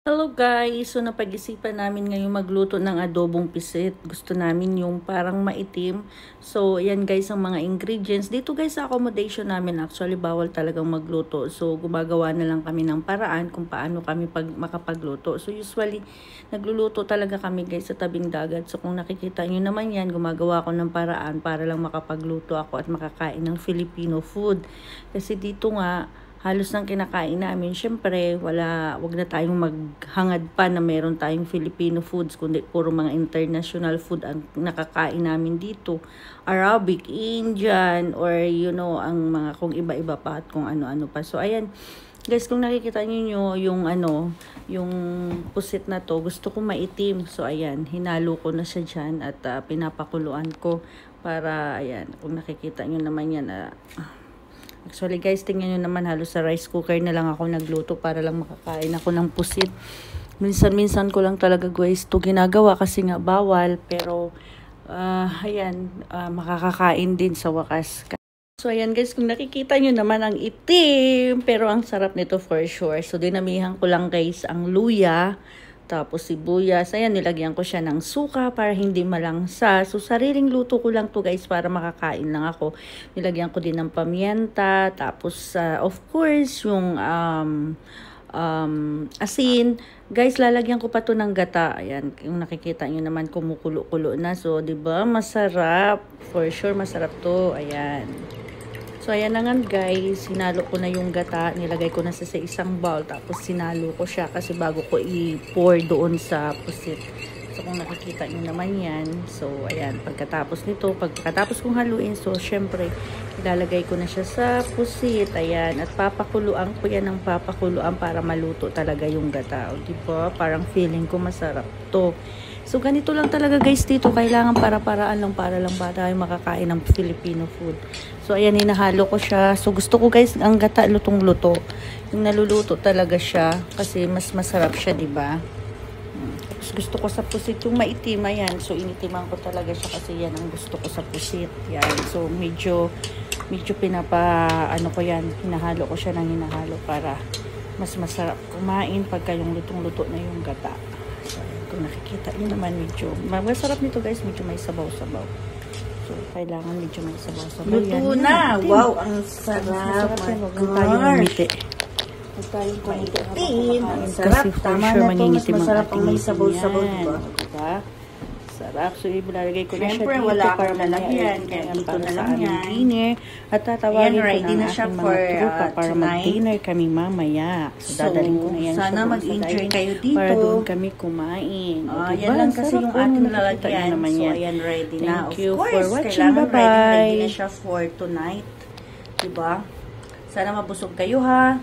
Hello guys! So napag-isipan namin ngayon magluto ng adobong pisit. Gusto namin yung parang maitim. So ayan guys ang mga ingredients. Dito guys sa accommodation namin actually bawal talagang magluto. So gumagawa na lang kami ng paraan kung paano kami makapagluto. So usually nagluluto talaga kami guys sa tabing dagat. So kung nakikita nyo naman yan, gumagawa ko ng paraan para lang makapagluto ako at makakain ng Filipino food. Kasi dito nga halos nang kinakain namin, syempre, wag na tayong maghangad pa na meron tayong Filipino foods, kundi puro mga international food ang nakakain namin dito. Arabic, Indian, or ang mga kung iba-iba pa at kung ano-ano pa. So, ayan. Guys, kung nakikita niyo yung yung pusit na to, gusto ko maitim. So, ayan, hinalo ko na siya dyan at pinapakuluan ko para, ayan, kung nakikita niyo naman yan, actually guys, tingnan nyo naman halos sa rice cooker na lang ako nagluto para lang makakain ako ng pusit. Minsan-minsan ko lang talaga guys to ginagawa kasi nga bawal. Pero, ayan, makakakain din sa wakas. So, ayan guys, kung nakikita nyo naman ang itim, pero ang sarap nito for sure. So, dinamihan ko lang guys ang luya. Tapos sibuyas, ayan, nilagyan ko siya ng suka para hindi malangsa. So, sariling luto ko lang to guys para makakain lang ako. Nilagyan ko din ng pamienta. Tapos, of course, yung asin. Guys, lalagyan ko pa to ng gata. Ayan, yung nakikita nyo naman kumukulo-kulo na. So, diba, masarap. For sure, masarap to. Ayan. So, ayan na nga guys, hinalo ko na yung gata, nilagay ko na sa isang bowl, tapos sinalo ko siya kasi bago ko i-pour doon sa pusit. So, kung nakikita nyo naman yan, so, ayan, pagkatapos kong haluin, so, syempre, ilalagay ko na siya sa pusit, ayan, at papakuluan ko yan ng papakuluan para maluto talaga yung gata. O, diba? Parang feeling ko masarap to. So, ganito lang talaga guys dito. Kailangan para-paraan lang para tayo makakain ng Filipino food. So, ayan, hinahalo ko siya. So, gusto ko guys, ang gata lutong-luto. Yung naluluto talaga siya. Kasi mas masarap siya, diba? Tapos, gusto ko sa pusit yung maitim. Ayan. So, initiman ko talaga siya kasi yan ang gusto ko sa pusit. Yan. So, medyo ko yan. Hinahalo ko siya ng hinahalo para mas masarap kumain pagka yung lutong-luto na yung gata. So, kung nakikita nyo naman, medyo masarap nito guys, medyo may sabaw-sabaw. So, kailangan medyo may sabaw-sabaw. Luto na! Wow, ang sarap! Huwag tayong umiti. Huwag tayong kumiti. Kasi for sure, mangingitim ang ating may sabaw-sabaw, diba? Sarap. So, ilalagay ko na siya dito wala para lalagyan. Kaya dito na lang yan. Dinner. At tatawagin ko na ang aking mga tropa para tonight. mag-dinner kami mamaya. So, dadalhin ko na yan sana mag-enjoy kayo dito. Para doon kami kumain. Yan lang kasi yung ating lalagyan. So, ayan, ready na. Thank you for watching. Kailangan Bye-bye. ready na siya for tonight. Diba? Sana mabusog kayo ha.